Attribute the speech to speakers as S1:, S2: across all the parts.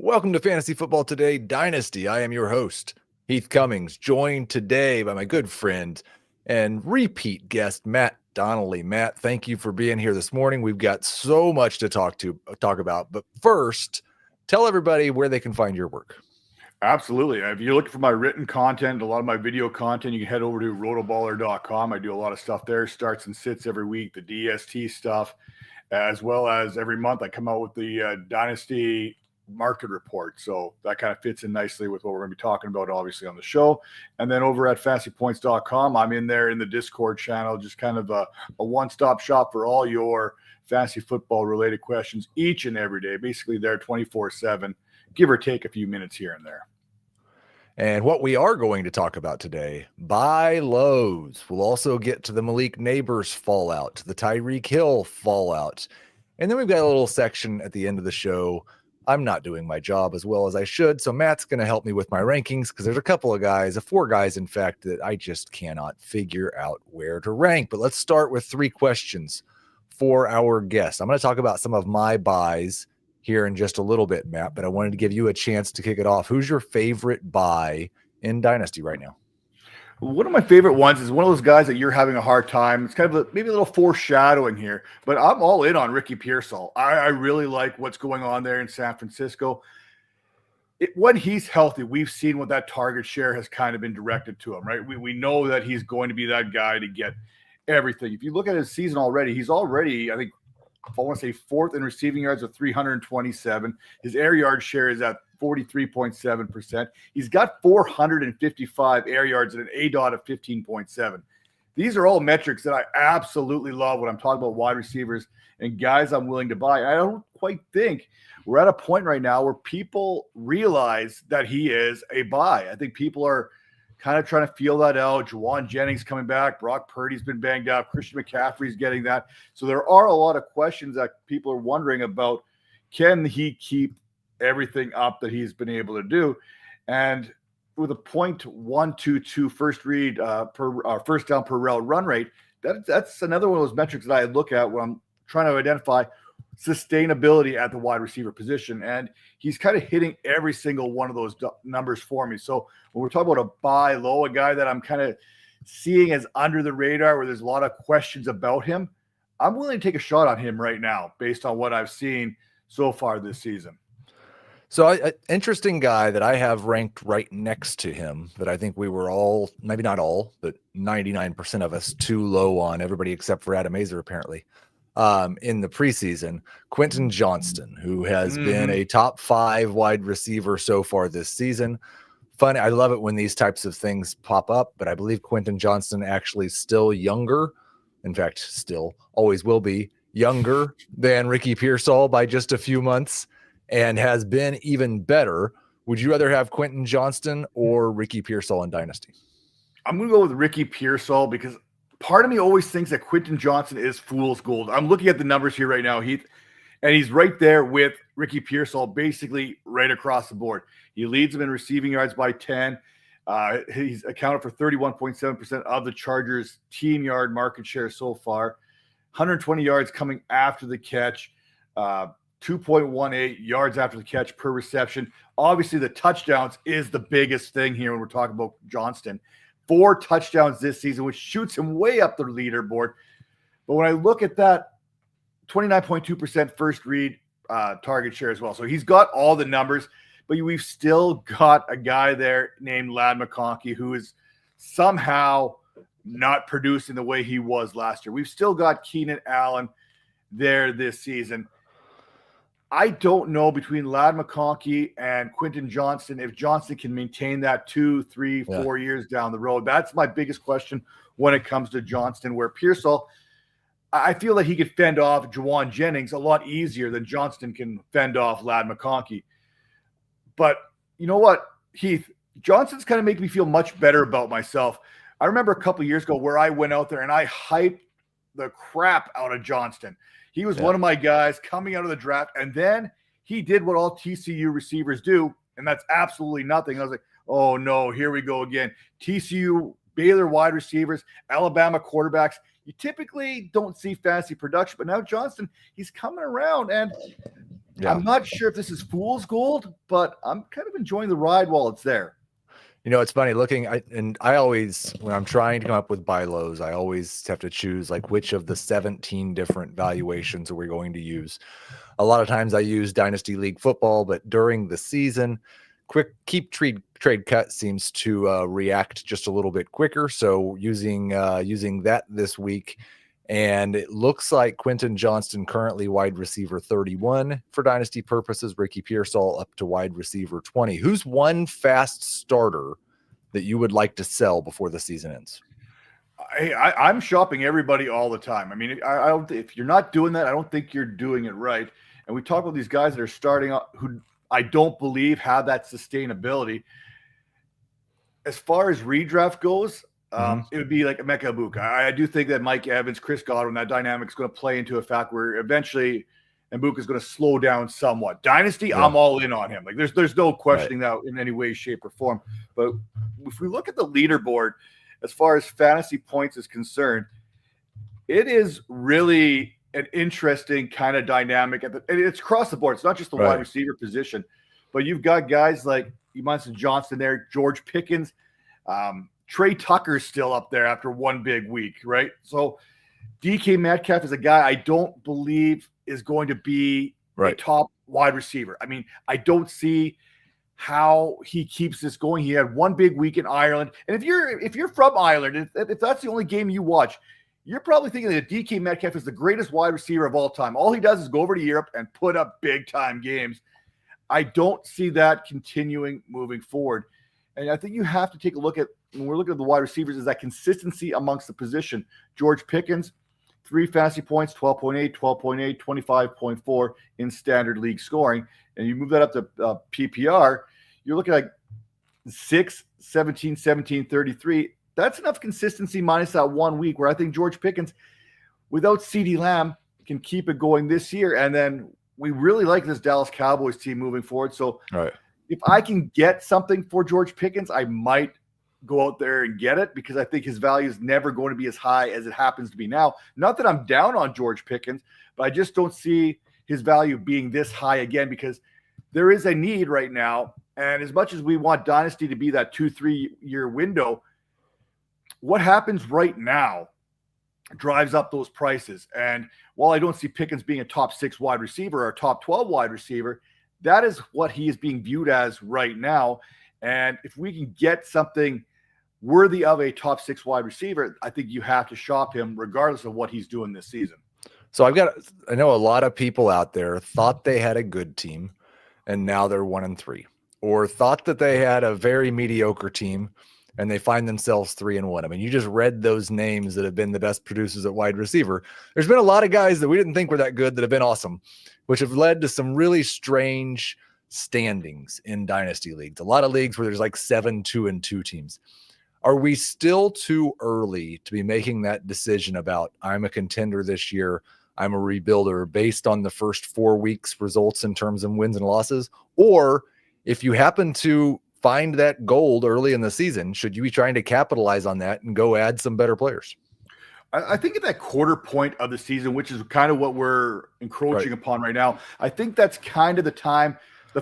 S1: Welcome to Fantasy Football Today Dynasty. I am your host, Heath Cummings, joined today by my good friend and repeat guest, Matt Donnelly. Matt, thank you for being here this morning. We've got so much to talk about. But first, tell everybody where they can find your work.
S2: Absolutely. If you're looking for my written content, a lot of my video content, you can head over to rotoballer.com. I do a lot of stuff there, starts and sits every week, the DST stuff, as well as every month I come out with the Dynasty market report. So that kind of fits in nicely with what we're going to be talking about, obviously, on the show. And then over at fantasypoints.com, I'm in there in the Discord channel, just kind of a one-stop shop for all your fantasy football related questions each and every day, basically there 24/7, give or take a few minutes here and there.
S1: And what we are going to talk about today, buy lows. We'll also get to the Malik Nabers fallout, the Tyreek Hill fallout. And then we've got a little section at the end of the show. I'm not doing my job as well as I should, so Matt's going to help me with my rankings because there's a couple of guys, four guys, in fact, that I just cannot figure out where to rank. But let's start with three questions for our guest. I'm going to talk about some of my buys here in just a little bit, Matt, but I wanted to give you a chance to kick it off. Who's your favorite buy in Dynasty right now?
S2: One of my favorite ones is one of those guys that you're having a hard time. It's kind of maybe a little foreshadowing here, but I'm all in on Ricky Pearsall. I really like what's going on there in San Francisco. When he's healthy, we've seen what that target share has kind of been directed to him, right? We know that he's going to be that guy to get everything. If you look at his season already, he's already, I think, I want to say fourth in receiving yards with 327. His air yard share is at 43.7%. He's got 455 air yards and an ADOT of 15.7. These are all metrics that I absolutely love when I'm talking about wide receivers and guys I'm willing to buy. I don't quite think we're at a point right now where people realize that he is a buy. I think people are kind of trying to feel that out. Juwan Jennings coming back. Brock Purdy's been banged up. Christian McCaffrey's getting that. So there are a lot of questions that people are wondering about. Can he keep everything up that he's been able to do? And with a .122 first down per route run rate, that's another one of those metrics that I look at when I'm trying to identify sustainability at the wide receiver position. And he's kind of hitting every single one of those numbers for me. So when we're talking about a buy low, a guy that I'm kind of seeing as under the radar where there's a lot of questions about him, I'm willing to take a shot on him right now based on what I've seen so far this season.
S1: So an interesting guy that I have ranked right next to him that I think we were all, maybe not all, but 99% of us too low on, everybody except for Adam Azer apparently, in the preseason, Quentin Johnston, who has been a top 5 wide receiver so far this season. Funny, I love it when these types of things pop up, but I believe Quentin Johnston actually still younger, in fact, still always will be younger than Ricky Pearsall by just a few months, and has been even better. Would you rather have Quentin Johnston or Ricky Pearsall in Dynasty?
S2: I'm going to go with Ricky Pearsall because part of me always thinks that Quentin Johnston is fool's gold. I'm looking at the numbers here right now, Heath, and he's right there with Ricky Pearsall, basically right across the board. He leads him in receiving yards by 10. He's accounted for 31.7% of the Chargers' team yard market share so far. 120 yards coming after the catch. 2.18 yards after the catch per reception. Obviously, the touchdowns is the biggest thing here when we're talking about Johnston. 4 touchdowns this season, which shoots him way up the leaderboard. But when I look at that, 29.2% first read target share as well. So he's got all the numbers, but we've still got a guy there named Ladd McConkey who is somehow not producing the way he was last year. We've still got Keenan Allen there this season. I don't know between Ladd McConkey and Quentin Johnston if Johnston can maintain that 2, 3, 4 years down the road. That's my biggest question when it comes to Johnston, where Pearsall, I feel that he could fend off Juwan Jennings a lot easier than Johnston can fend off Ladd McConkey. But you know what, Heath? Johnston's kind of making me feel much better about myself. I remember a couple of years ago where I went out there and I hyped the crap out of Johnston. He was one of my guys coming out of the draft, and then he did what all TCU receivers do, and that's absolutely nothing. I was like, oh, no, here we go again. TCU, Baylor wide receivers, Alabama quarterbacks, you typically don't see fantasy production, but now Johnston, he's coming around, and
S1: Yeah.
S2: I'm not sure if this is fool's gold, but I'm kind of enjoying the ride while it's there.
S1: It's funny I always, when I'm trying to come up with buy lows, I always have to choose like which of the 17 different valuations are we going to use. A lot of times I use Dynasty League football, but during the season, keep trade cut seems to react just a little bit quicker. So using that this week, and it looks like Quentin Johnston currently wide receiver 31 for Dynasty purposes. Ricky Pearsall up to wide receiver 20. Who's one fast starter that you would like to sell before the season ends?
S2: I'm shopping everybody all the time. I mean, I don't. If you're not doing that, I don't think you're doing it right. And we talk about these guys that are starting up who I don't believe have that sustainability. As far as redraft goes, it would be like Emeka Egbuka. I do think that Mike Evans, Chris Godwin, that dynamic is going to play into a fact where eventually Egbuka is going to slow down somewhat. Dynasty, I'm all in on him. Like there's no questioning that in any way, shape, or form. But if we look at the leaderboard, as far as fantasy points is concerned, it is really an interesting kind of dynamic. It's across the board. It's not just the wide receiver position, but you've got guys like you mentioned Johnson there, George Pickens, Trey Tucker's still up there after one big week, right? So DK Metcalf is a guy I don't believe is going to be a top wide receiver. I mean, I don't see how he keeps this going. He had one big week in Ireland. And if you're from Ireland, if that's the only game you watch, you're probably thinking that DK Metcalf is the greatest wide receiver of all time. All he does is go over to Europe and put up big time games. I don't see that continuing moving forward. And I think you have to take a look at, when we're looking at the wide receivers, is that consistency amongst the position. George Pickens, 3 fantasy points, 12.8, 12.8, 25.4 in standard league scoring. And you move that up to PPR, you're looking at 6, 17, 17, 33. That's enough consistency minus that 1 week where I think George Pickens, without CeeDee Lamb, can keep it going this year. And then we really like this Dallas Cowboys team moving forward. So if I can get something for George Pickens, I might go out there and get it because I think his value is never going to be as high as it happens to be now. Not that I'm down on George Pickens, but I just don't see his value being this high again because there is a need right now. And as much as we want Dynasty to be that 2-3 year window, what happens right now drives up those prices. And while I don't see Pickens being a top 6 wide receiver or a top 12 wide receiver, that is what he is being viewed as right now. And if we can get something worthy of a top 6 wide receiver, I think you have to shop him regardless of what he's doing this season.
S1: So I know a lot of people out there thought they had a good team and now they're 1-3, or thought that they had a very mediocre team and they find themselves 3-1. I mean, you just read those names that have been the best producers at wide receiver. There's been a lot of guys that we didn't think were that good that have been awesome, which have led to some really strange standings in dynasty leagues. A lot of leagues where there's like 7 2-2 teams. Are we still too early to be making that decision about I'm a contender this year, I'm a rebuilder based on the first 4 weeks results in terms of wins and losses? Or if you happen to find that gold early in the season, should you be trying to capitalize on that and go add some better players?
S2: I think at that quarter point of the season, which is kind of what we're encroaching upon right now, I think that's kind of the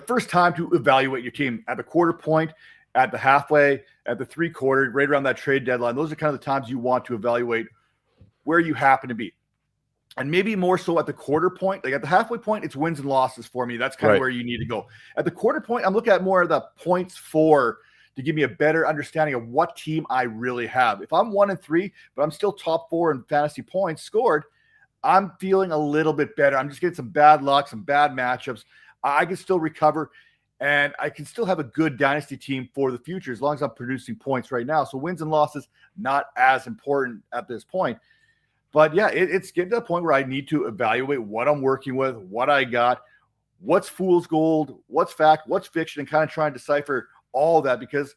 S2: first time to evaluate your team at the quarter point, at the halfway, at the 3/4, right around that trade deadline. Those are kind of the times you want to evaluate where you happen to be. And maybe more so at the quarter point. Like at the halfway point, it's wins and losses for me. That's kind of where you need to go. At the quarter point, I'm looking at more of the points for to give me a better understanding of what team I really have. If I'm 1-3, but I'm still top 4 in fantasy points scored, I'm feeling a little bit better. I'm just getting some bad luck, some bad matchups. I can still recover, and I can still have a good dynasty team for the future as long as I'm producing points right now. So wins and losses, not as important at this point. But yeah, it's getting to the point where I need to evaluate what I'm working with, what I got, what's fool's gold, what's fact, what's fiction, and kind of trying to decipher all of that because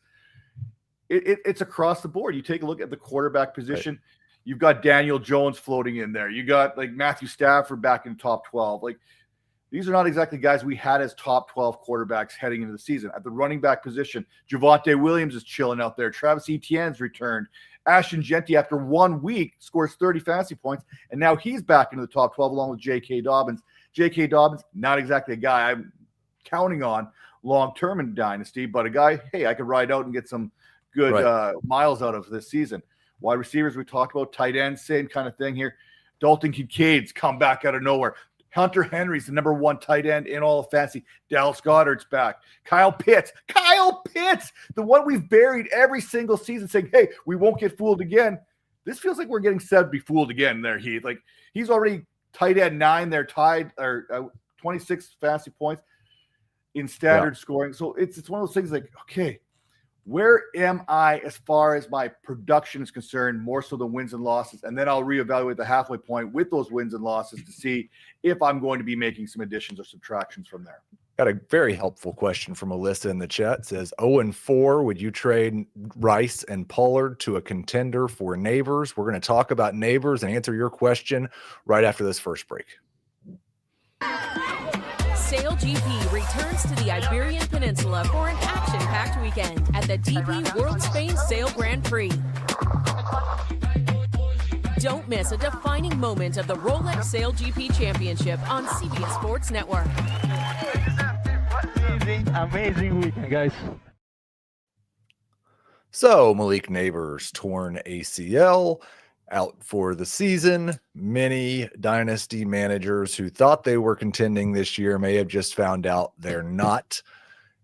S2: it's across the board. You take a look at the quarterback position. You've got Daniel Jones floating in there. You got like Matthew Stafford back in top 12. Like these are not exactly guys we had as top 12 quarterbacks heading into the season. At the running back position, Javonte Williams is chilling out there. Travis Etienne's returned. Ashton Genty, after 1 week, scores 30 fantasy points, and now he's back into the top 12 along with J.K. Dobbins. J.K. Dobbins, not exactly a guy I'm counting on long-term in Dynasty, but a guy, hey, I could ride out and get some good miles out of this season. Wide receivers, we talked about. Tight ends, same kind of thing here. Dalton Kincaid's come back out of nowhere. Hunter Henry's the number 1 tight end in all of fantasy. Dallas Goedert's back. Kyle Pitts, the one we've buried every single season saying, hey, we won't get fooled again. This feels like we're getting set to be fooled again there, Heath. Like, he's already tight end 9 there, tied, or 26 fantasy points in standard scoring. So it's one of those things like, okay, where am I as far as my production is concerned, more so than wins and losses? And then I'll reevaluate the halfway point with those wins and losses to see if I'm going to be making some additions or subtractions from there.
S1: Got a very helpful question from Alyssa in the chat. It says 0-4. Would you trade Rice and Pollard to a contender for Nabers? We're going to talk about Nabers and answer your question right after this first break.
S3: Sail GP returns to the Iberian Peninsula for an action-packed weekend at the DP World Spain Sail Grand Prix. Don't miss a defining moment of the Rolex Sail GP Championship on CBS Sports Network.
S4: Amazing weekend, guys.
S1: So Malik Nabers torn ACL, out for the season. Many Dynasty managers who thought they were contending this year may have just found out they're not.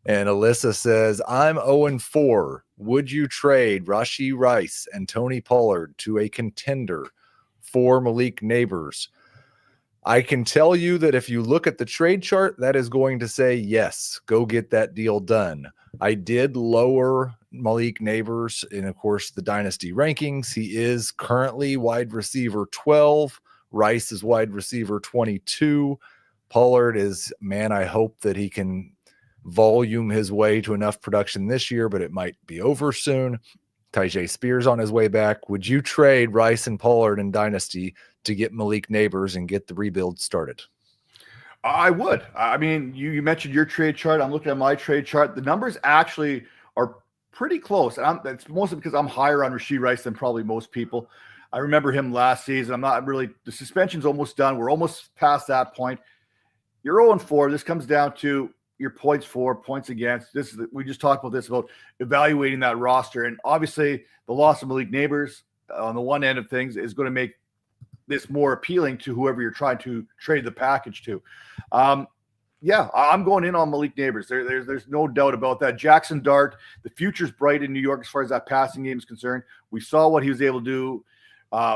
S1: And Alyssa says, I'm 0-4. Would you trade Rashee Rice and Tony Pollard to a contender for Malik Nabers? I can tell you that if you look at the trade chart, that is going to say, yes, go get that deal done. I did lower Malik Nabers in, of course, the Dynasty rankings. He is currently wide receiver 12. Rice is wide receiver 22. Pollard is, man, I hope that he can volume his way to enough production this year, but it might be over soon. Tyjae Spears on his way back. Would you trade Rice and Pollard in Dynasty to get Malik Nabers and get the rebuild started?
S2: I would. I mean, you mentioned your trade chart. I'm looking at my trade chart. The numbers actually are pretty close. And it's mostly because I'm higher on Rashee Rice than probably most people. I remember him last season. I'm not really – the suspension's almost done. We're almost past that point. You're 0-4. This comes down to your points for, points against. We just talked about this, about evaluating that roster. And obviously the loss of Malik Nabers on the one end of things is going to make this more appealing to whoever you're trying to trade the package to. Yeah, I'm going in on Malik Nabers. There's no doubt about that. Jackson Dart, the future's bright in New York as far as that passing game is concerned. We saw what he was able to do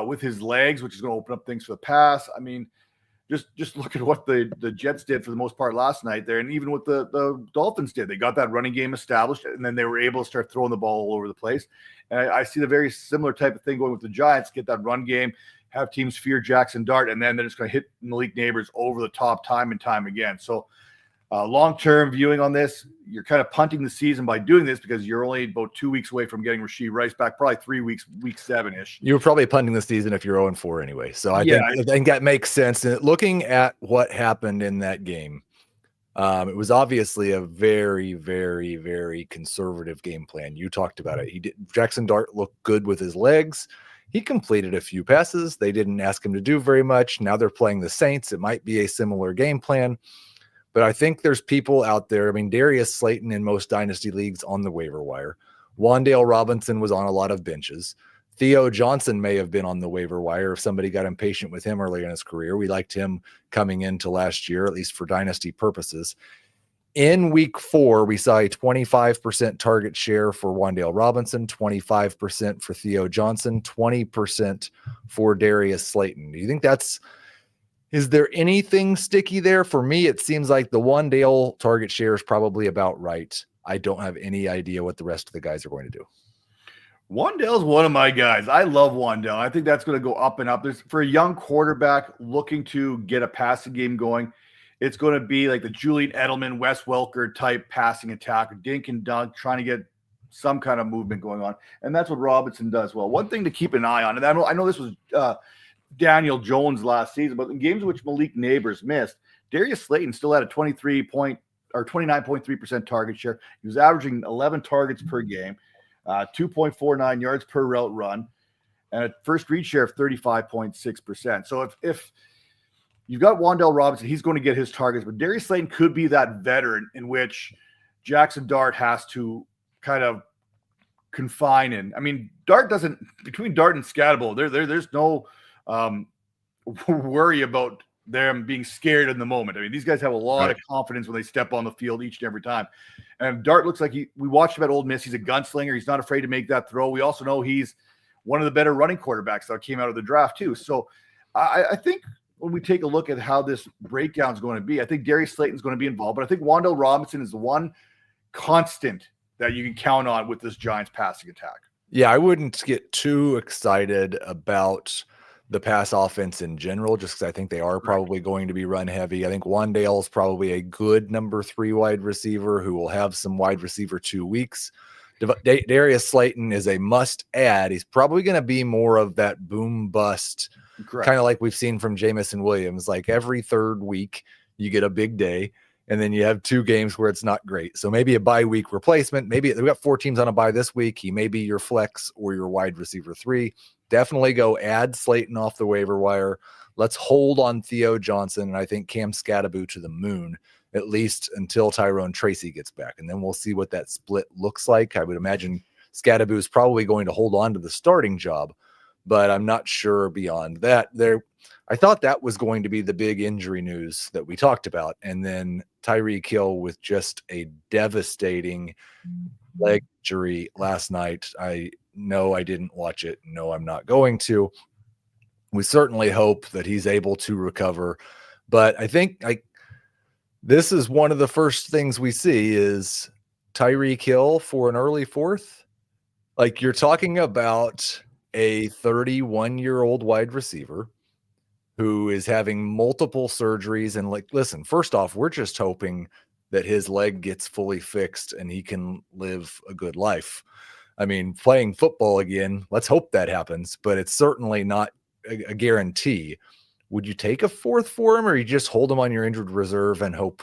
S2: with his legs, which is going to open up things for the pass. I mean, just look at what the Jets did for the most part last night there, and even what the Dolphins did. They got that running game established, and then they were able to start throwing the ball all over the place. And I see the very similar type of thing going with the Giants. Get that run game, have teams fear Jackson Dart, and then they're just going to hit Malik Nabers over the top time and time again. So long-term viewing on this, you're kind of punting the season by doing this because you're only about 2 weeks away from getting Rashee Rice back, probably 3 weeks, week 7-ish.
S1: You were probably punting the season if you're 0-4 anyway. So I think that makes sense. And looking at what happened in that game, it was obviously a very, very, very conservative game plan. You talked about it. Jackson Dart looked good with his legs. He completed a few passes. They didn't ask him to do very much. Now they're playing the Saints. It might be a similar game plan. But I think there's people out there. I mean, Darius Slayton in most Dynasty leagues on the waiver wire. Wan'Dale Robinson was on a lot of benches. Theo Johnson may have been on the waiver wire if somebody got impatient with him early in his career. We liked him coming into last year, at least for Dynasty purposes. In week 4, we saw a 25% target share for Wan'Dale Robinson, 25% for Theo Johnson, 20% for Darius Slayton. Do you think is there anything sticky there? For me, it seems like the Wan'Dale target share is probably about right. I don't have any idea what the rest of the guys are going to do.
S2: Wan'Dale's one of my guys. I love Wan'Dale. I think that's going to go up and up. For a young quarterback looking to get a passing game going, it's going to be like the Julian Edelman, Wes Welker type passing attack, dink and dunk, trying to get some kind of movement going on. And that's what Robinson does well. One thing to keep an eye on, and I know this was Daniel Jones last season, but in games in which Malik Nabers missed, Darius Slayton still had a 29.3% target share. He was averaging 11 targets per game, 2.49 yards per route run, and a first read share of 35.6%. So if you've got Wan'Dale Robinson. He's going to get his targets, but Darius Slayton could be that veteran in which Jackson Dart has to kind of confine in. I mean, Dart doesn't, between Dart and Scatterbo, there's no worry about them being scared in the moment. I mean, these guys have a lot of confidence when they step on the field each and every time. And Dart looks like we watched him at Ole Miss. He's a gunslinger. He's not afraid to make that throw. We also know he's one of the better running quarterbacks that came out of the draft too. So I think when we take a look at how this breakdown is going to be, I think Darius Slayton's going to be involved, but I think Wan'Dale Robinson is the one constant that you can count on with this Giants passing attack.
S1: Yeah, I wouldn't get too excited about the pass offense in general, just because I think they are probably going to be run heavy. I think Wan'Dale is probably a good number 3 wide receiver who will have some wide receiver 2 weeks. Darius Slayton is a must add. He's probably going to be more of that boom bust, kind of like we've seen from Jamison Williams. Like every third week, you get a big day, and then you have 2 games where it's not great. So maybe a bye week replacement. Maybe we've got 4 teams on a bye this week. He may be your flex or your wide receiver 3. Definitely go add Slayton off the waiver wire. Let's hold on Theo Johnson and I think Cam Scatterbo to the moon, at least until Tyrone Tracy gets back. And then we'll see what that split looks like. I would imagine Scatterbo is probably going to hold on to the starting job, but I'm not sure beyond that. I thought that was going to be the big injury news that we talked about. And then Tyreek Hill with just a devastating leg injury last night. No, I didn't watch it. No, I'm not going to. We certainly hope that he's able to recover. But I think this is one of the first things we see is Tyreek Hill for an early 4th. Like, you're talking about a 31-year-old wide receiver who is having multiple surgeries. And listen, first off, we're just hoping that his leg gets fully fixed and he can live a good life. I mean, playing football again, let's hope that happens, but it's certainly not a guarantee. Would you take a 4th for him, or you just hold him on your injured reserve and hope?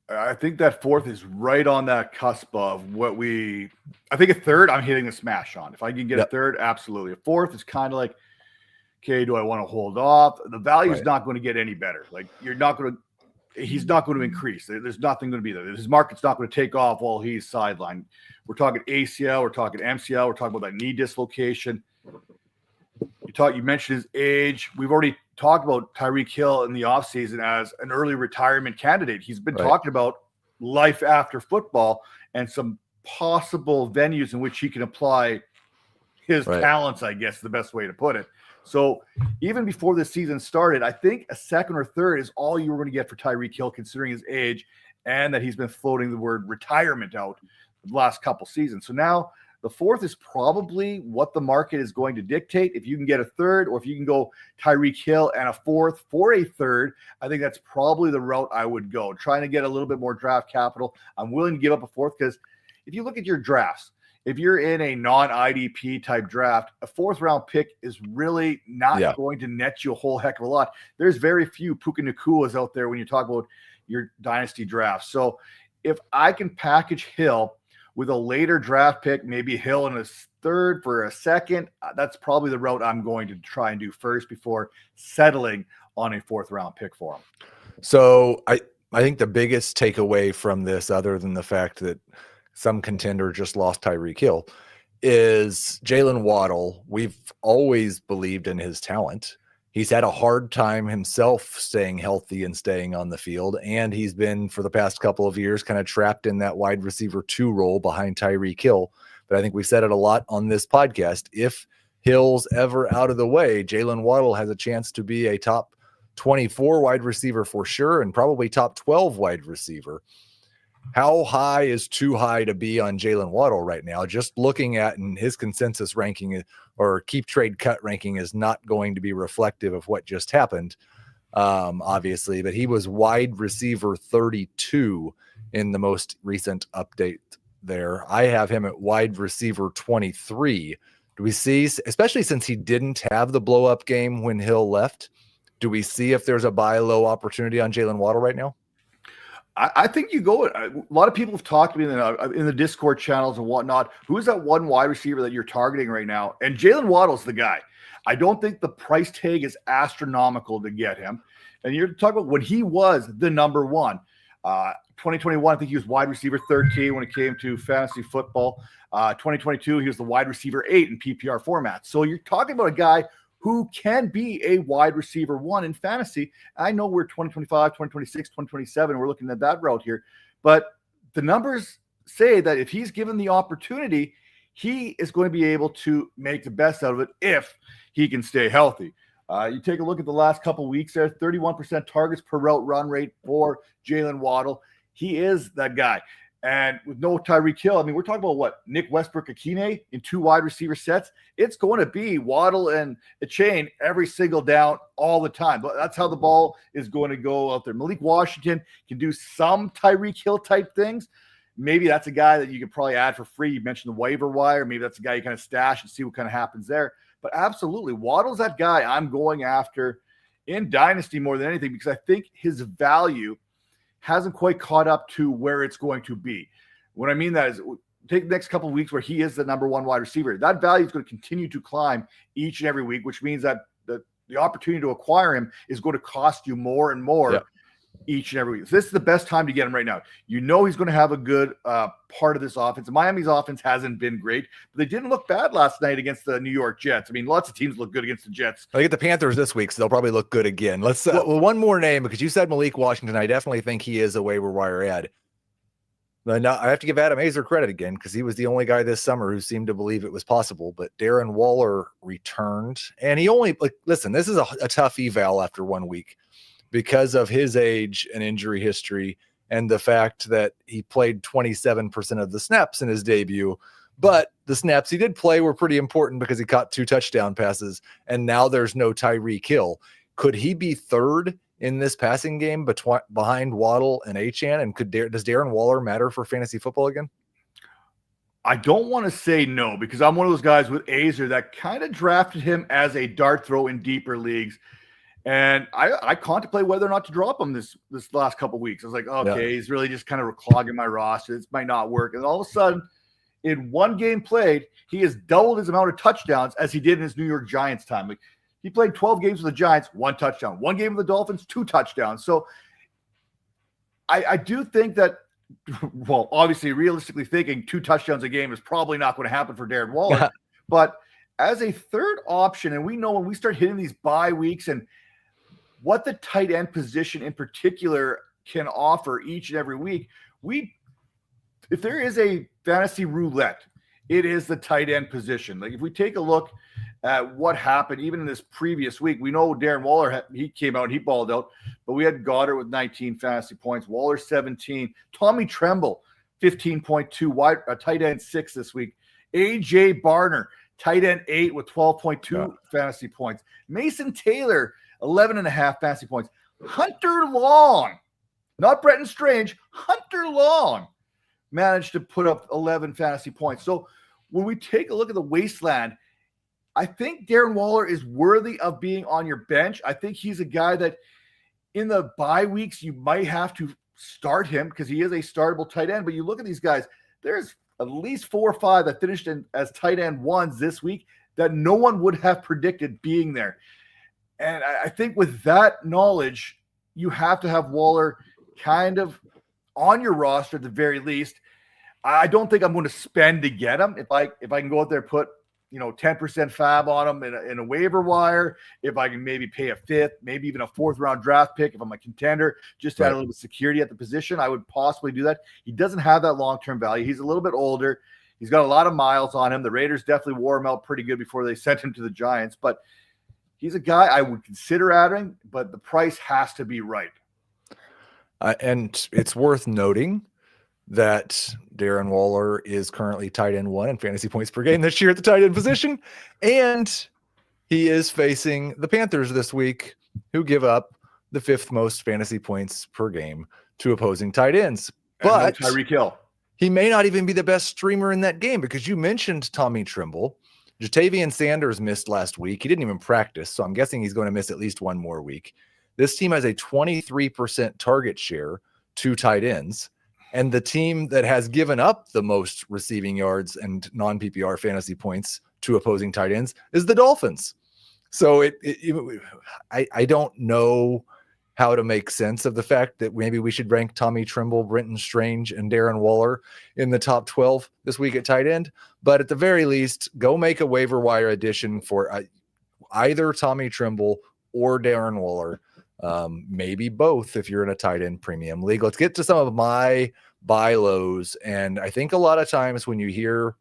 S2: I think that 4th is right on that cusp of what I think a 3rd, I'm hitting the smash on. If I can get a 3rd, absolutely. A 4th is kind of like, okay, do I want to hold off? The value is not going to get any better. Like, he's not going to increase. There's nothing going to be there. His market's not going to take off while he's sidelined. We're talking ACL, we're talking MCL, we're talking about that knee dislocation. You mentioned his age. We've already talked about Tyreek Hill in the offseason as an early retirement candidate. He's been talking about life after football and some possible venues in which he can apply his talents, I guess, the best way to put it. So even before this season started, I think a 2nd or 3rd is all you were going to get for Tyreek Hill, considering his age and that he's been floating the word retirement out the last couple seasons. So now the 4th is probably what the market is going to dictate. If you can get a 3rd, or if you can go Tyreek Hill and a 4th for a 3rd, I think that's probably the route I would go. Trying to get a little bit more draft capital. I'm willing to give up a 4th because if you look at your drafts, if you're in a non-IDP type draft, a 4th round pick is really not going to net you a whole heck of a lot. There's very few Puka Nakuas out there when you talk about your dynasty draft. So if I can package Hill with a later draft pick, maybe Hill in a 3rd for a 2nd, that's probably the route I'm going to try and do first before settling on a 4th round pick for him.
S1: So I think the biggest takeaway from this, other than the fact that some contender just lost Tyreek Hill, is Jalen Waddle. We've always believed in his talent. He's had a hard time himself staying healthy and staying on the field, and he's been, for the past couple of years, kind of trapped in that wide receiver 2 role behind Tyreek Hill. But I think we've said it a lot on this podcast. If Hill's ever out of the way, Jalen Waddle has a chance to be a top 24 wide receiver for sure, and probably top 12 wide receiver. How high is too high to be on Jalen Waddle right now? Just looking at in his consensus ranking or keep trade cut ranking is not going to be reflective of what just happened, obviously, but he was wide receiver 32 in the most recent update there. I have him at wide receiver 23. Do we see, especially since he didn't have the blow up game when Hill left, do we see if there's a buy low opportunity on Jalen Waddle right now?
S2: I think you go. A lot of people have talked to me in the Discord channels and whatnot. Who's that one wide receiver that you're targeting right now? And Jalen Waddle's the guy. I don't think the price tag is astronomical to get him. And you're talking about when he was the number one. 2021, I think he was wide receiver 13 when it came to fantasy football. 2022, he was the wide receiver 8 in PPR format. So you're talking about a guy who can be a wide receiver 1 in fantasy. I know we're 2025, 2026, 2027. We're looking at that route here. But the numbers say that if he's given the opportunity, he is going to be able to make the best out of it if he can stay healthy. You take a look at the last couple weeks there, 31% targets per route run rate for Jalen Waddle. He is that guy. And with no Tyreek Hill, I mean, we're talking about what? Nick Westbrook-Akine in 2 wide receiver sets. It's going to be Waddle and a chain every single down all the time. But that's how the ball is going to go out there. Malik Washington can do some Tyreek Hill type things. Maybe that's a guy that you could probably add for free. You mentioned the waiver wire. Maybe that's a guy you kind of stash and see what kind of happens there. But absolutely, Waddle's that guy I'm going after in Dynasty more than anything because I think his value hasn't quite caught up to where it's going to be. What I mean that is take the next couple of weeks where he is the number 1 wide receiver. That value is going to continue to climb each and every week, which means that the opportunity to acquire him is going to cost you more and more each and every week. So this is the best time to get him right now. You know he's going to have a good part of this offense. Miami's offense hasn't been great, but they didn't look bad last night against the New York Jets. I mean, lots of teams look good against the Jets.
S1: They get the Panthers this week, so they'll probably look good again. Let's one more name, because you said Malik Washington. I definitely think he is a waiver wire ad. But now I have to give Adam Azer credit again because he was the only guy this summer who seemed to believe it was possible. But Darren Waller returned, and he only listen. This is a tough eval after 1 week, because of his age and injury history and the fact that he played 27% of the snaps in his debut. But the snaps he did play were pretty important because he caught 2 touchdown passes, and now there's no Tyreek Hill. Could he be third in this passing game behind Waddle and Achane? And does Darren Waller matter for fantasy football again?
S2: I don't want to say no because I'm one of those guys with Azer that kind of drafted him as a dart throw in deeper leagues. And I contemplate whether or not to drop him this last couple of weeks. I was like, okay, he's really just kind of clogging my roster. This might not work. And all of a sudden, in 1 game played, he has doubled his amount of touchdowns as he did in his New York Giants time. Like, he played 12 games with the Giants, 1 touchdown. 1 game with the Dolphins, 2 touchdowns. So I do think that, well, obviously, realistically thinking, 2 touchdowns a game is probably not going to happen for Darren Waller. But as a third option, and we know when we start hitting these bye weeks and what the tight end position in particular can offer each and every week, if there is a fantasy roulette, it is the tight end position. Like if we take a look at what happened even in this previous week, we know Darren Waller, he came out and he balled out, but we had Goddard with 19 fantasy points, Waller 17, Tommy Tremble 15.2, tight end 6 this week, AJ Barner tight end 8 with 12.2 fantasy points, Mason Taylor 11.5 fantasy points. Hunter Long, not Bretton Strange, Hunter Long managed to put up 11 fantasy points. So when we take a look at the wasteland, I think Darren Waller is worthy of being on your bench. I think he's a guy that in the bye weeks, you might have to start him because he is a startable tight end. But you look at these guys, there's at least 4 or 5 that finished as tight end 1s this week that no one would have predicted being there. And I think with that knowledge, you have to have Waller kind of on your roster at the very least. I don't think I'm going to spend to get him. If I can go out there and put 10% fab on him in a waiver wire, if I can maybe pay a 5th, maybe even a 4th round draft pick, if I'm a contender, just to add a little bit of security at the position, I would possibly do that. He doesn't have that long-term value. He's a little bit older. He's got a lot of miles on him. The Raiders definitely wore him out pretty good before they sent him to the Giants, but he's a guy I would consider adding, but the price has to be right.
S1: And it's worth noting that Darren Waller is currently tight end 1 in fantasy points per game this year at the tight end position. And he is facing the Panthers this week, who give up the 5th most fantasy points per game to opposing tight ends. But
S2: no Tyreek Hill.
S1: He may not even be the best streamer in that game because you mentioned Tommy Tremble. Jatavian Sanders missed last week. He didn't even practice, so I'm guessing he's going to miss at least 1 more week. This team has a 23% target share to tight ends, and the team that has given up the most receiving yards and non-PPR fantasy points to opposing tight ends is the Dolphins. So I don't know how to make sense of the fact that maybe we should rank Tommy Tremble, Brenton Strange, and Darren Waller in the top 12 this week at tight end. But at the very least, go make a waiver wire addition for either Tommy Tremble or Darren Waller. Maybe both if you're in a tight end premium league. Let's get to some of my buy lows. And I think a lot of times when you hear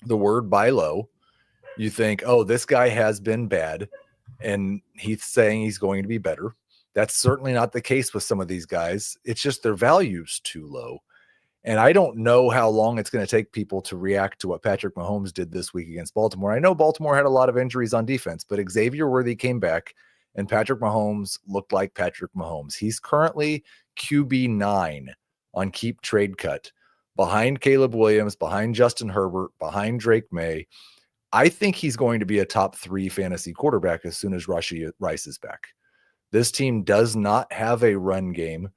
S1: the word buy low, you think, oh, this guy has been bad and he's saying he's going to be better. That's certainly not the case with some of these guys. It's just their value's too low. And I don't know how long it's going to take people to react to what Patrick Mahomes did this week against Baltimore. I know Baltimore had a lot of injuries on defense, but Xavier Worthy came back and Patrick Mahomes looked like Patrick Mahomes. He's currently QB9 on Keep Trade Cut, behind Caleb Williams, behind Justin Herbert, behind Drake May. I think he's going to be a top 3 fantasy quarterback as soon as Rashee Rice is back. This team does not have a run game,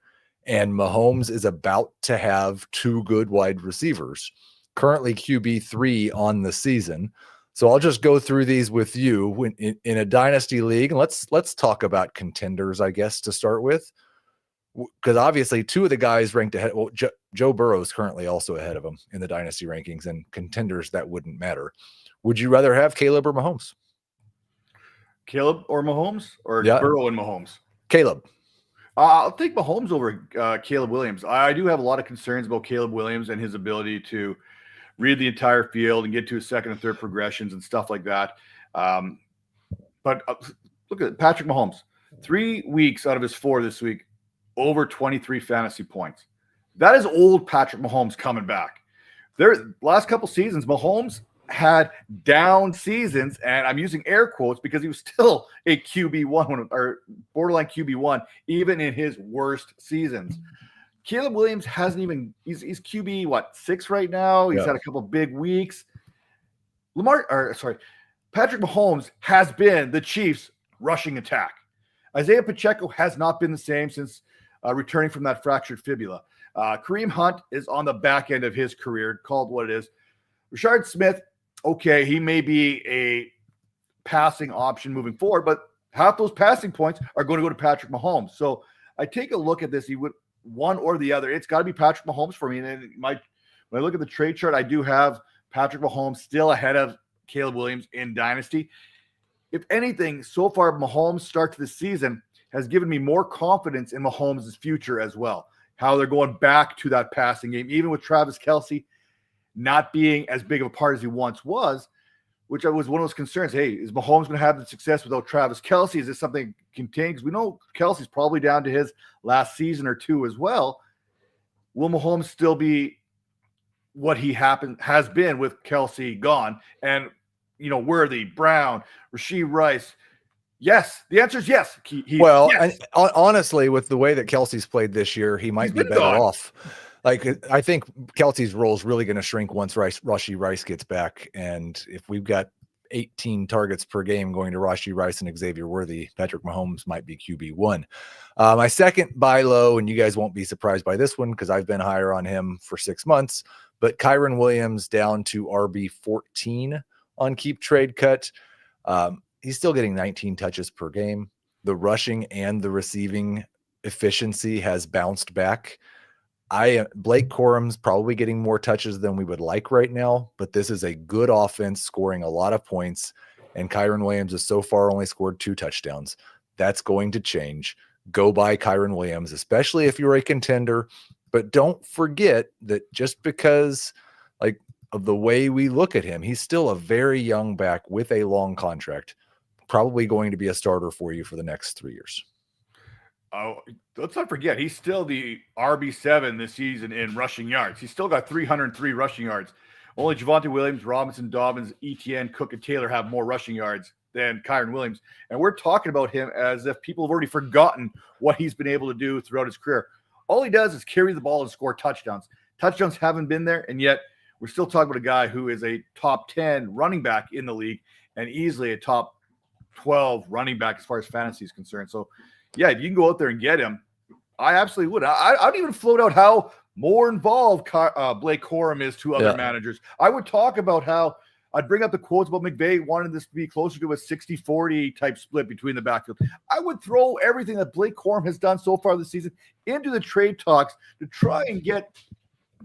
S1: and Mahomes is about to have 2 good wide receivers, currently QB3 on the season. So I'll just go through these with you in a dynasty league. And let's talk about contenders, I guess, to start with, because obviously 2 of the guys ranked ahead. Well, Joe Burrow is currently also ahead of him in the dynasty rankings, and contenders that wouldn't matter. Would you rather have Caleb or Mahomes?
S2: Caleb or Mahomes, or
S1: Yeah.
S2: Burrow and Mahomes?
S1: Caleb.
S2: I'll take Mahomes over Caleb Williams. I do have a lot of concerns about Caleb Williams and his ability to read the entire field and get to his second and third progressions and stuff like that. But look at Patrick Mahomes. 3 weeks out of his 4 this week, over 23 fantasy points. That is old Patrick Mahomes coming back. Their last couple seasons, Mahomes had down seasons, and I'm using air quotes because he was still a QB1 or borderline QB1 even in his worst seasons. Caleb Williams hasn't even he's QB 6 right now. He's had a couple big weeks. Patrick Mahomes has been the Chiefs' rushing attack. Isaiah Pacheco has not been the same since returning from that fractured fibula. Kareem Hunt is on the back end of his career, called what it is. Rashard Smith, okay, he may be a passing option moving forward, but half those passing points are going to go to Patrick Mahomes. So I take a look at this. He would one or the other. It's got to be Patrick Mahomes for me. And when I look at the trade chart, I do have Patrick Mahomes still ahead of Caleb Williams in Dynasty. If anything, so far, Mahomes' start to the season has given me more confidence in Mahomes' future as well. How they're going back to that passing game, even with Travis Kelce not being as big of a part as he once was, which was one of those concerns. Hey, is Mahomes going to have the success without Travis Kelce? Is this something contained? Because we know Kelce's probably down to his last season or 2 as well. Will Mahomes still be what he has been with Kelce gone? And, Worthy, Brown, Rashee Rice. Yes. The answer is yes.
S1: And honestly, with the way that Kelce's played this year, he might be better off. Like, I think Kelce's role is really going to shrink once Rashee Rice gets back. And if we've got 18 targets per game going to Rashee Rice and Xavier Worthy, Patrick Mahomes might be QB1. My second buy low, and you guys won't be surprised by this one because I've been higher on him for 6 months, but Kyren Williams down to RB14 on Keep Trade Cut. He's still getting 19 touches per game. The rushing and the receiving efficiency has bounced back. Blake Corum's probably getting more touches than we would like right now, but this is a good offense scoring a lot of points, and Kyren Williams has so far only scored 2 touchdowns. That's going to change. Go buy Kyren Williams, especially if you're a contender, but don't forget that just because of the way we look at him, he's still a very young back with a long contract, probably going to be a starter for you for the next 3 years.
S2: Oh, let's not forget, he's still the RB7 this season in rushing yards. He's still got 303 rushing yards. Only Javonte Williams, Robinson, Dobbins, Etienne, Cook, and Taylor have more rushing yards than Kyren Williams. And we're talking about him as if people have already forgotten what he's been able to do throughout his career. All he does is carry the ball and score touchdowns. Touchdowns haven't been there, and yet we're still talking about a guy who is a top 10 running back in the league and easily a top 12 running back as far as fantasy is concerned. So, yeah, if you can go out there and get him, I absolutely would. I'd even float out how more involved Blake Corum is to other managers. I would talk about how I'd bring up the quotes about McVay wanting this to be closer to a 60-40 type split between the backfield. I would throw everything that Blake Corum has done so far this season into the trade talks to try and get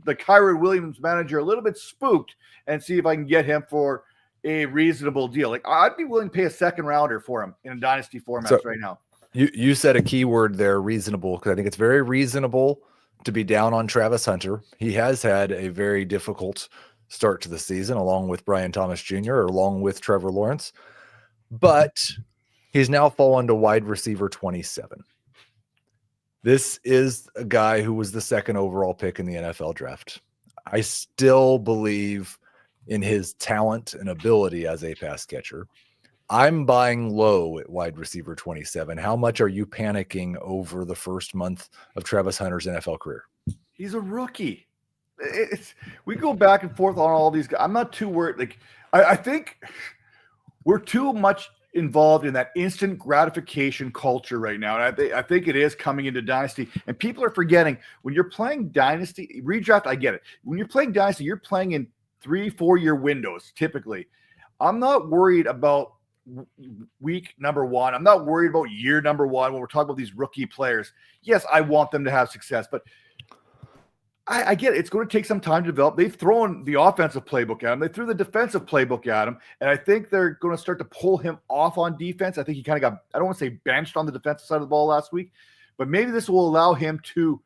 S2: the Kyron Williams manager a little bit spooked and see if I can get him for a reasonable deal. Like, I'd be willing to pay a second rounder for him in a dynasty format right now.
S1: You said a key word there, reasonable, because I think it's very reasonable to be down on Travis Hunter. He has had a very difficult start to the season, along with Brian Thomas Jr., or along with Trevor Lawrence. But he's now fallen to wide receiver 27. This is a guy who was the second overall pick in the NFL draft. I still believe in his talent and ability as a pass catcher. I'm buying low at wide receiver 27. How much are you panicking over the first month of Travis Hunter's NFL career?
S2: He's a rookie. We go back and forth on all these guys. I'm not too worried. Like, I think we're too much involved in that instant gratification culture right now. And I think it is coming into Dynasty. And people are forgetting, when you're playing Dynasty, redraft, I get it. When you're playing Dynasty, you're playing in 3-4 year windows typically. I'm not worried about week number one. I'm not worried about year number one when we're talking about these rookie players. Yes, I want them to have success, but I get it. It's going to take some time to develop. They've thrown the offensive playbook at him. They threw the defensive playbook at him. And I think they're going to start to pull him off on defense. I think he kind of got, I don't want to say benched on the defensive side of the ball last week, but maybe this will allow him to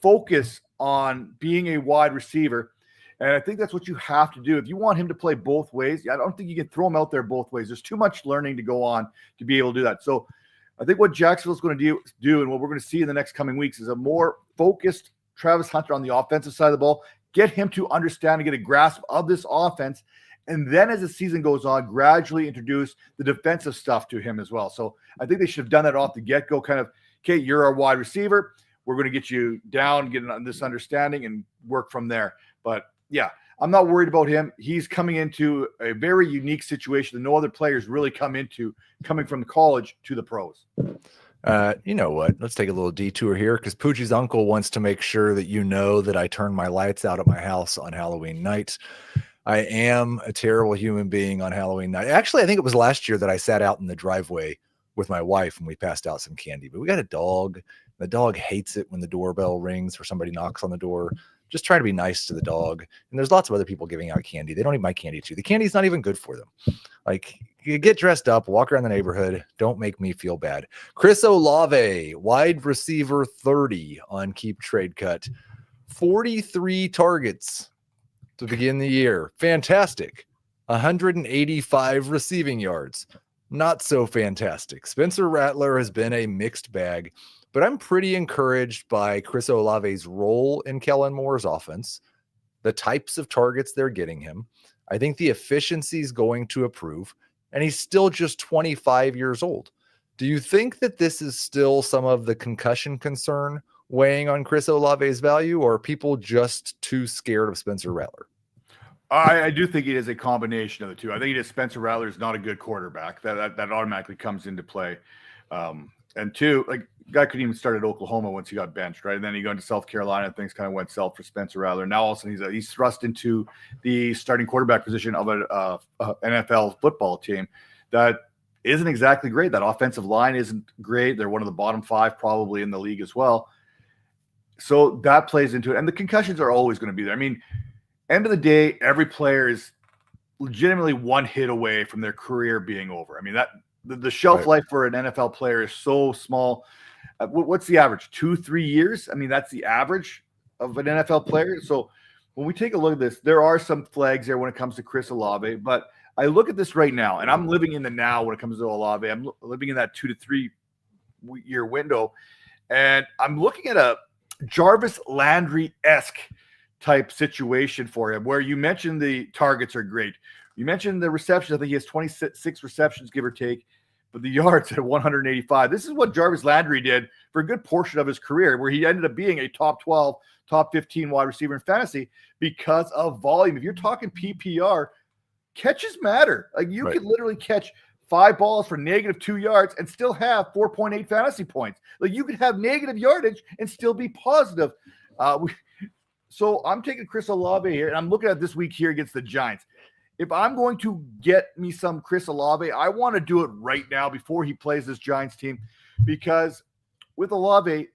S2: focus on being a wide receiver. And I think that's what you have to do. If you want him to play both ways, I don't think you can throw him out there both ways. There's too much learning to go on to be able to do that. So I think what Jacksonville's going to do and what we're going to see in the next coming weeks is a more focused Travis Hunter on the offensive side of the ball, get him to understand and get a grasp of this offense. And then as the season goes on, gradually introduce the defensive stuff to him as well. So I think they should have done that off the get-go, kind of, okay, you're our wide receiver. We're going to get you down, get this understanding, and work from there. But yeah, I'm not worried about him. He's coming into a very unique situation that no other players really come into, coming from college to the pros.
S1: You know what? Let's take a little detour here, because Poochie's uncle wants to make sure that you know that I turn my lights out at my house on Halloween night. I am a terrible human being on Halloween night. Actually, I think it was last year that I sat out in the driveway with my wife and we passed out some candy. But we got a dog. The dog hates it when the doorbell rings or somebody knocks on the door. Just try to be nice to the dog. And there's lots of other people giving out candy. They don't eat my candy too. The candy's not even good for them. Like, you get dressed up, walk around the neighborhood. Don't make me feel bad. Chris Olave, wide receiver 30 on Keep Trade Cut. 43 targets to begin the year. Fantastic. 185 receiving yards. Not so fantastic. Spencer Rattler has been a mixed bag, but I'm pretty encouraged by Chris Olave's role in Kellen Moore's offense, the types of targets they're getting him. I think the efficiency is going to improve, and he's still just 25 years old. Do you think that this is still some of the concussion concern weighing on Chris Olave's value, or are people just too scared of Spencer Rattler?
S2: I do think it is a combination of the two. I think it is Spencer Rattler is not a good quarterback. That automatically comes into play. And two, like, guy couldn't even start at Oklahoma once he got benched, right? And then he got into South Carolina, and things kind of went south for Spencer Rattler. Now all of a sudden he's thrust into the starting quarterback position of an NFL football team that isn't exactly great. That offensive line isn't great. They're one of the bottom 5 probably in the league as well. So that plays into it. And the concussions are always going to be there. I mean, end of the day, every player is legitimately one hit away from their career being over. I mean, that the shelf life for an NFL player is so small. What's the average? 2-3 years? I mean, that's the average of an NFL player. So when we take a look at this, there are some flags there when it comes to Chris Olave. But I look at this right now, and I'm living in the now when it comes to Olave. I'm living in that 2 to 3 year window, and I'm looking at a Jarvis Landry-esque type situation for him, where you mentioned the targets are great. You mentioned the receptions. I think he has 26 receptions, give or take, but the yards at 185. This is what Jarvis Landry did for a good portion of his career, where he ended up being a top 12, top 15 wide receiver in fantasy because of volume. If you're talking PPR, catches matter. Like, you could literally catch 5 balls for -2 yards and still have 4.8 fantasy points. Like, you could have negative yardage and still be positive. So I'm taking Chris Olave here, and I'm looking at this week here against the Giants. if I'm going to get me some Chris Olave, I want to do it right now before he plays this Giants team, because with Olave,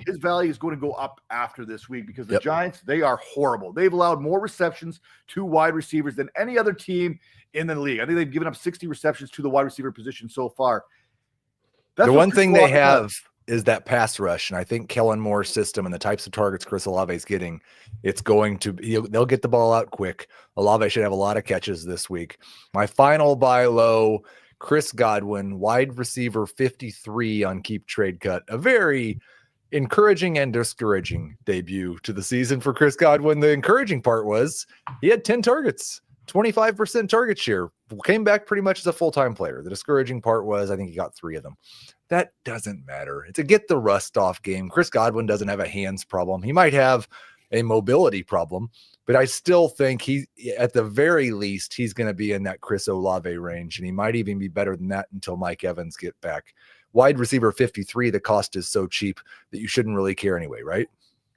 S2: his value is going to go up after this week because the Giants, they are horrible. They've allowed more receptions to wide receivers than any other team in the league. I think they've given up 60 receptions to the wide receiver position so far.
S1: The one thing they have is that pass rush, and I think Kellen Moore's system and the types of targets Chris Olave is getting, it's going to they'll get the ball out quick. Olave should have a lot of catches this week. My final buy low, Chris Godwin, wide receiver 53 on Keep Trade Cut. A very encouraging and discouraging debut to the season for Chris Godwin. The encouraging part was he had 10 targets, 25% target share, came back pretty much as a full-time player. The discouraging part was I think he got 3 of them. That doesn't matter. It's a get the rust off game. Chris Godwin doesn't have a hands problem. He might have a mobility problem, but I still think at the very least, he's going to be in that Chris Olave range, and he might even be better than that until Mike Evans get back. Wide receiver 53, the cost is so cheap that you shouldn't really care anyway, right?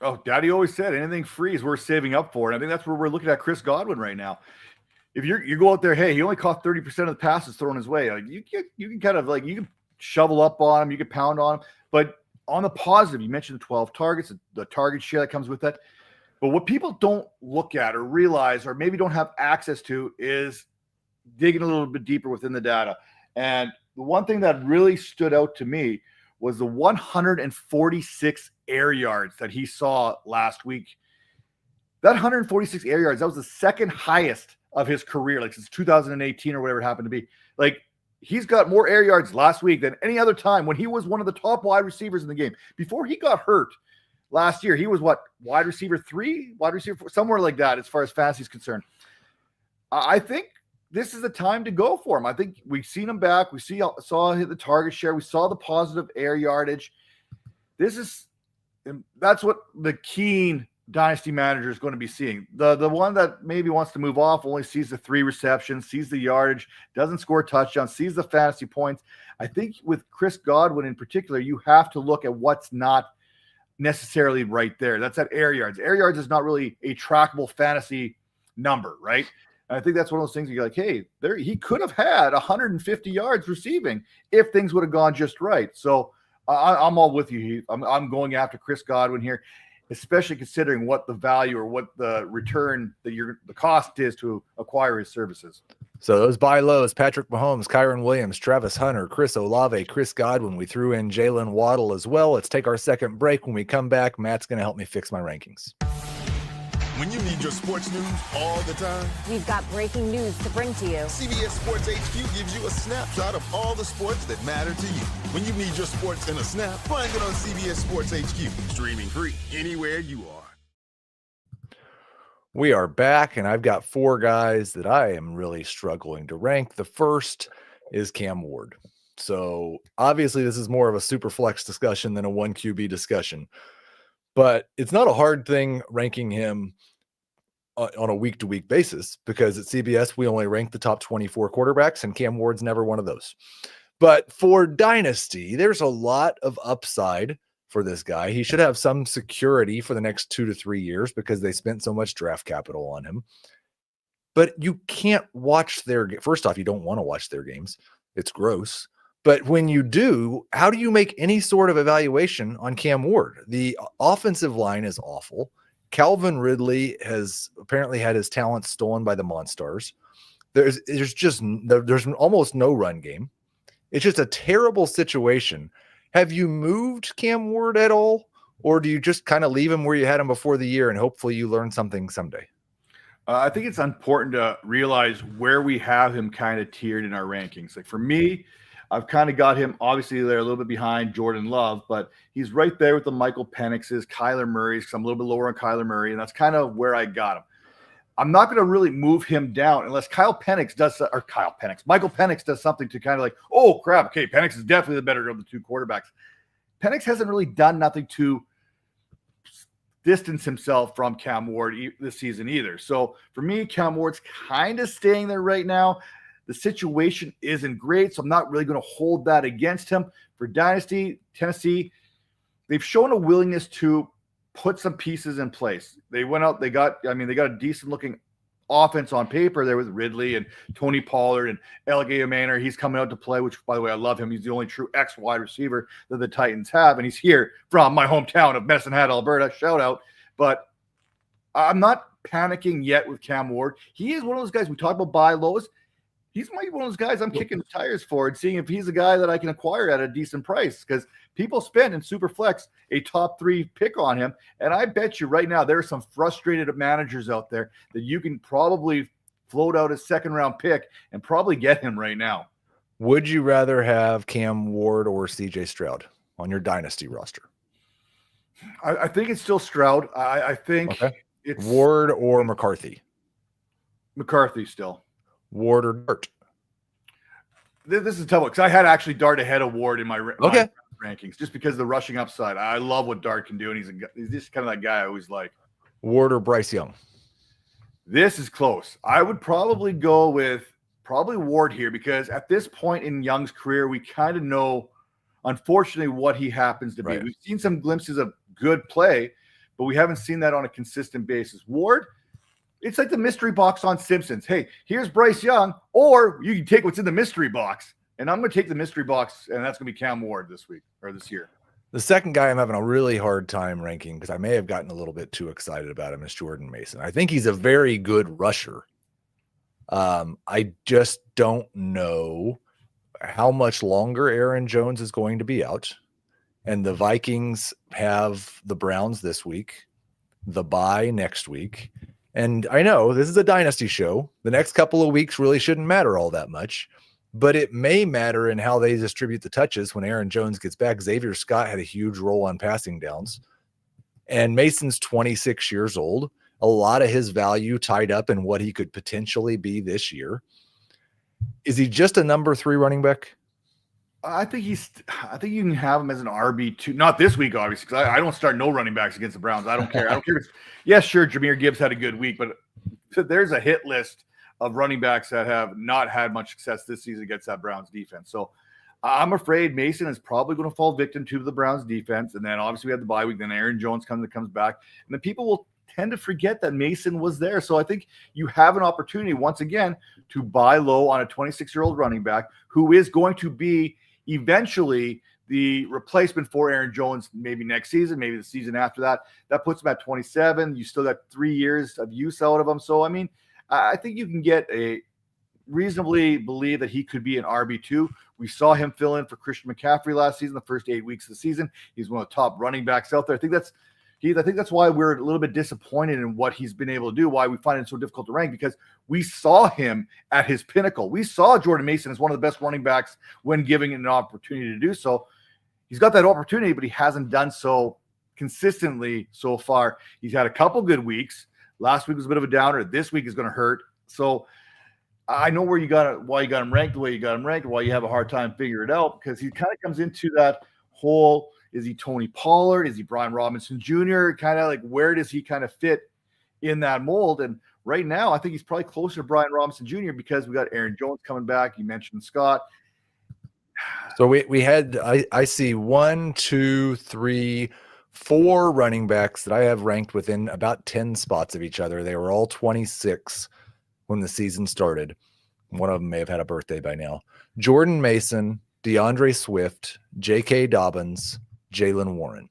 S2: Oh, Daddy always said anything free is worth saving up for. And I think that's where we're looking at Chris Godwin right now. If you go out there, hey, he only caught 30% of the passes thrown his way. Like you can kind of like, you can shovel up on him, you can pound on him. But on the positive, you mentioned the 12 targets, the target share that comes with that. But what people don't look at or realize or maybe don't have access to is digging a little bit deeper within the data. And the one thing that really stood out to me was the 146 air yards that he saw last week. That 146 air yards, that was the second highest of his career, like since 2018 or whatever it happened to be. Like, he's got more air yards last week than any other time when he was one of the top wide receivers in the game. Before he got hurt last year, he was wide receiver 3, wide receiver 4, somewhere like that as far as fantasy is concerned. I think this is the time to go for him. I think we've seen him back. We saw hit the target share. We saw the positive air yardage. That's what the keen Dynasty manager is going to be seeing. The one that maybe wants to move off only sees the 3 receptions, sees the yardage, doesn't score touchdowns, sees the fantasy points. I think with Chris Godwin in particular, you have to look at what's not necessarily right there. That's at air yards. Air yards is not really a trackable fantasy number, right? And I think that's one of those things you're like, hey, he could have had 150 yards receiving if things would have gone just right. So I'm all with you, Heath. I'm going after Chris Godwin here, especially considering what the value or what the return the cost is to acquire his services.
S1: So those buy lows: Patrick Mahomes, Kyron Williams, Travis Hunter, Chris Olave, Chris Godwin. We threw in Jalen Waddle as well. Let's take our second break. When we come back, Matt's going to help me fix my rankings.
S5: When you need your sports news all the time,
S6: we've got breaking news to bring to you.
S5: CBS Sports HQ gives you a snapshot of all the sports that matter to you. When you need your sports in a snap, find it on CBS Sports HQ. Streaming free anywhere you are.
S1: We are back, and I've got 4 guys that I am really struggling to rank. The first is Cam Ward. So obviously this is more of a super flex discussion than a 1 QB discussion, but it's not a hard thing ranking him on a week-to-week basis, because at CBS, we only rank the top 24 quarterbacks, and Cam Ward's never one of those. But for Dynasty, there's a lot of upside for this guy. He should have some security for the next 2 to 3 years because they spent so much draft capital on him. But you can't watch first off, you don't want to watch their games. It's gross. But when you do, how do you make any sort of evaluation on Cam Ward? The offensive line is awful. Calvin Ridley has apparently had his talent stolen by the Monstars. There's almost no run game. It's just a terrible situation. Have you moved Cam Ward at all? Or do you just kind of leave him where you had him before the year and hopefully you learn something someday?
S2: I think it's important to realize where we have him kind of tiered in our rankings. Like for me, I've kind of got him, obviously they're a little bit behind Jordan Love, but he's right there with the Michael Penixes, Kyler Murray's, because I'm a little bit lower on Kyler Murray, and that's kind of where I got him. I'm not going to really move him down unless Michael Penix does something to kind of like, oh, crap, okay, Penix is definitely the better of the 2 quarterbacks. Penix hasn't really done nothing to distance himself from Cam Ward this season either. So for me, Cam Ward's kind of staying there right now. The situation isn't great, so I'm not really going to hold that against him. For Dynasty, Tennessee, they've shown a willingness to put some pieces in place. They went out, they got a decent looking offense on paper there with Ridley and Tony Pollard and Elgay Manor. He's coming out to play, which, by the way, I love him. He's the only true X wide receiver that the Titans have, and he's here from my hometown of Medicine Hat, Alberta. Shout out. But I'm not panicking yet with Cam Ward. He is one of those guys we talk about buy lows. He's might be one of those guys I'm kicking the tires for and seeing if he's a guy that I can acquire at a decent price, because people spend in Superflex a top 3 pick on him. And I bet you right now there are some frustrated managers out there that you can probably float out a second-round pick and probably get him right now.
S1: Would you rather have Cam Ward or CJ Stroud on your Dynasty roster?
S2: I think it's still Stroud. I think it's
S1: Ward or McCarthy?
S2: McCarthy still.
S1: Ward or Dart?
S2: This is a tough one because I had actually Dart ahead of Ward in my rankings just because of the rushing upside. I love what Dart can do, and he's just kind of that guy I always like.
S1: Ward or Bryce Young?
S2: This is close. I would probably go with Ward here because at this point in Young's career, we kind of know, unfortunately, what he happens to be.
S1: Right.
S2: We've seen some glimpses of good play, but we haven't seen that on a consistent basis. Ward, it's like the mystery box on Simpsons. Hey, here's Bryce Young, or you can take what's in the mystery box. And I'm going to take the mystery box, and that's going to be Cam Ward this week or this year.
S1: The second guy I'm having a really hard time ranking because I may have gotten a little bit too excited about him is Jordan Mason. I think he's a very good rusher. I just don't know how much longer Aaron Jones is going to be out. And the Vikings have the Browns this week, the bye next week. And I know this is a dynasty show. The next couple of weeks really shouldn't matter all that much, but it may matter in how they distribute the touches when Aaron Jones gets back. Xavier Scott had a huge role on passing downs, and Mason's 26 years old. A lot of his value tied up in what he could potentially be this year. Is he just a number 3 running back?
S2: I think you can have him as an RB2. Not this week, obviously, because I don't start no running backs against the Browns. I don't care. I don't care. Yes, sure, Jahmyr Gibbs had a good week, but there's a hit list of running backs that have not had much success this season against that Browns defense. So I'm afraid Mason is probably going to fall victim to the Browns defense. And then obviously we have the bye week. Then Aaron Jones comes back. And then people will tend to forget that Mason was there. So I think you have an opportunity once again to buy low on a 26-year-old running back who is going to be eventually the replacement for Aaron Jones, maybe next season, maybe the season after that. That puts him at 27. You still got 3 years of use out of him. So, I mean, I think you can get a reasonably believe that he could be an RB2. We saw him fill in for Christian McCaffrey last season, the first 8 weeks of the season. He's one of the top running backs out there. I think that's why we're a little bit disappointed in what he's been able to do, why we find it so difficult to rank, because we saw him at his pinnacle. We saw Jordan Mason as one of the best running backs when given an opportunity to do so. He's got that opportunity, but he hasn't done so consistently so far. He's had a couple good weeks. Last week was a bit of a downer. This week is going to hurt. So I know why you got him ranked the way you got him ranked, why you have a hard time figuring it out, because he kind of comes into that whole, is he Tony Pollard? Is he Brian Robinson Jr.? Kind of like, where does he kind of fit in that mold? And right now, I think he's probably closer to Brian Robinson Jr. because we got Aaron Jones coming back. You mentioned Scott.
S1: So we had, I see 1, 2, 3, 4 running backs that I have ranked within about 10 spots of each other. They were all 26 when the season started. One of them may have had a birthday by now. Jordan Mason, DeAndre Swift, J.K. Dobbins, Jaylen Warren.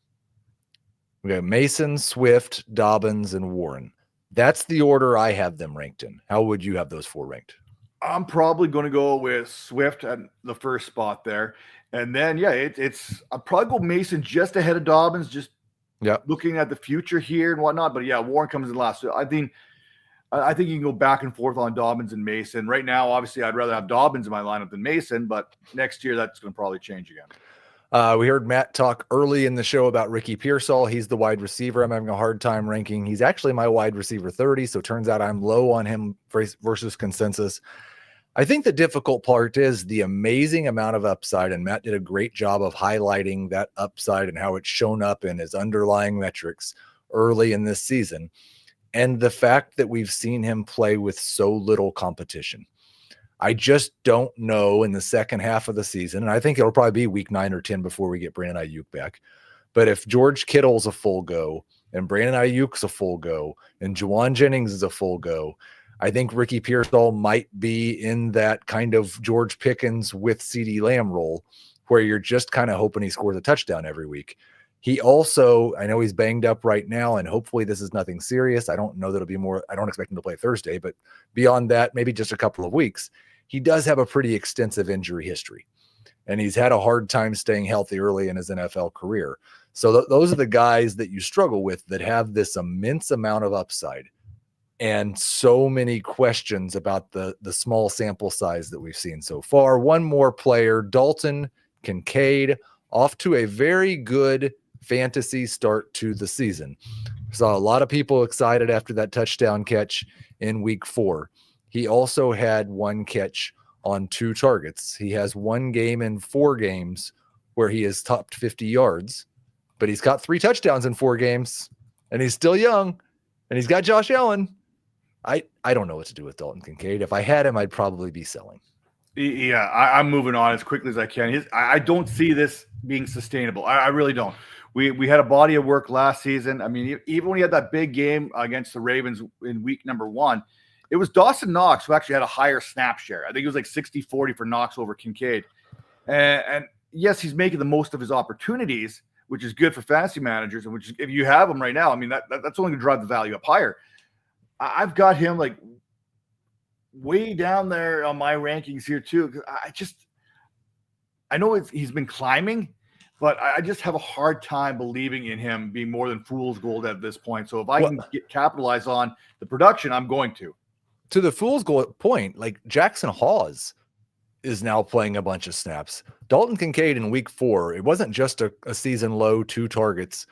S1: We got Mason, Swift, Dobbins, and Warren. That's the order I have them ranked in. How would you have those 4 ranked?
S2: I'm probably going to go with Swift at the first spot there. And then, I'll probably go Mason just ahead of Dobbins, just looking at the future here and whatnot. But, Warren comes in last. So I think you can go back and forth on Dobbins and Mason. Right now, obviously, I'd rather have Dobbins in my lineup than Mason, but next year that's going to probably change again.
S1: We heard Matt talk early in the show about Ricky Pearsall. He's the wide receiver I'm having a hard time ranking. He's actually my wide receiver 30, so it turns out I'm low on him versus consensus. I think the difficult part is the amazing amount of upside, and Matt did a great job of highlighting that upside and how it's shown up in his underlying metrics early in this season, and the fact that we've seen him play with so little competition. I just don't know in the second half of the season, and I think it'll probably be week 9 or 10 before we get Brandon Ayuk back. But if George Kittle's a full go, and Brandon Ayuk's a full go, and Juwan Jennings is a full go, I think Ricky Pearsall might be in that kind of George Pickens with CeeDee Lamb role where you're just kind of hoping he scores a touchdown every week. He also, I know he's banged up right now, and hopefully this is nothing serious. I don't know that it'll be more. I don't expect him to play Thursday, but beyond that, maybe just a couple of weeks. He does have a pretty extensive injury history, and he's had a hard time staying healthy early in his NFL career. So those are the guys that you struggle with that have this immense amount of upside and so many questions about the small sample size that we've seen so far. One more player, Dalton Kincaid, off to a very good fantasy start to the season. Saw a lot of people excited after that touchdown catch in week 4. He also had 1 catch on 2 targets. He has 1 game in 4 games where he has topped 50 yards, but he's got 3 touchdowns in 4 games, and he's still young, and he's got Josh Allen. I don't know what to do with Dalton Kincaid. If I had him, I'd probably be selling.
S2: Yeah, I'm moving on as quickly as I can. I don't see this being sustainable. I really don't. We had a body of work last season. I mean, even when he had that big game against the Ravens in week number 1, it was Dawson Knox who actually had a higher snap share. I think it was like 60-40 for Knox over Kincaid. And yes, he's making the most of his opportunities, which is good for fantasy managers. And which, if you have him right now, I mean, that's only going to drive the value up higher. I've got him like way down there on my rankings here too. I know he's been climbing, but I just have a hard time believing in him being more than fool's gold at this point. So if I can capitalize on the production, I'm going to.
S1: To the fool's gold point, like Jackson Hawes is now playing a bunch of snaps. Dalton Kincaid in week 4, it wasn't just a season low 2 targets.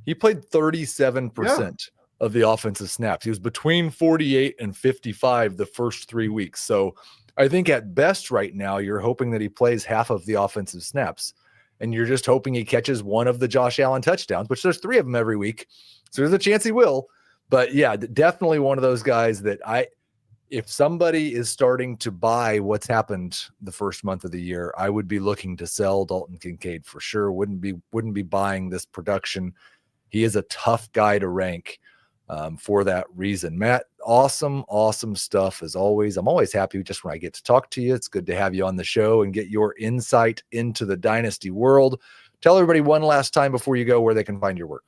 S1: He played 37% of the offensive snaps. He was between 48 and 55 the first 3 weeks. So I think at best right now, you're hoping that he plays half of the offensive snaps, and you're just hoping he catches 1 of the Josh Allen touchdowns, which there's 3 of them every week. So there's a chance he will. But yeah, definitely one of those guys that if somebody is starting to buy what's happened the first month of the year, I would be looking to sell Dalton Kincaid for sure. Wouldn't be buying this production. He is a tough guy to rank for that reason. Matt, awesome stuff as always. I'm always happy just when I get to talk to you. It's good to have you on the show and get your insight into the Dynasty world. Tell everybody one last time before you go where they can find your work.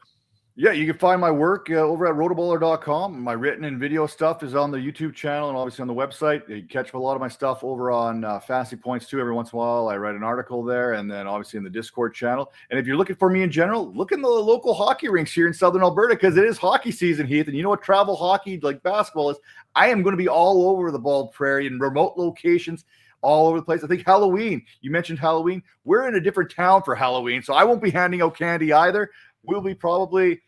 S2: Yeah, you can find my work over at rotoballer.com. My written and video stuff is on the YouTube channel and obviously on the website. You can catch a lot of my stuff over on Fantasy Points too. Every once in a while, I write an article there, and then obviously in the Discord channel. And if you're looking for me in general, look in the local hockey rinks here in Southern Alberta because it is hockey season, Heath. And you know what travel hockey like basketball is? I am going to be all over the Bald Prairie in remote locations all over the place. I think Halloween, you mentioned Halloween. We're in a different town for Halloween, so I won't be handing out candy either. We'll be probably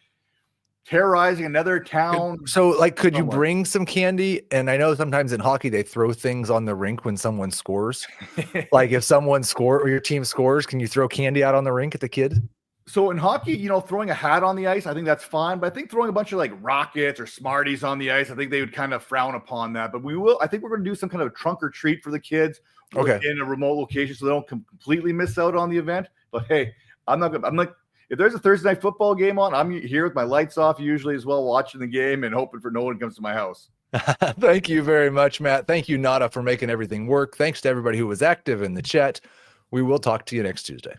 S2: terrorizing another town.
S1: So like, could you bring some candy? And I know sometimes in hockey, they throw things on the rink when someone scores. Like if someone or your team scores, can you throw candy out on the rink at the kids?
S2: So in hockey, throwing a hat on the ice, I think that's fine. But I think throwing a bunch of like rockets or Smarties on the ice, I think they would kind of frown upon that. But I think we're going to do some kind of trunk or treat for the kids in a remote location so they don't completely miss out on the event. But hey, if there's a Thursday night football game on, I'm here with my lights off usually as well, watching the game and hoping for no one comes to my house.
S1: Thank you very much, Matt. Thank you, Nada, for making everything work. Thanks to everybody who was active in the chat. We will talk to you next Tuesday.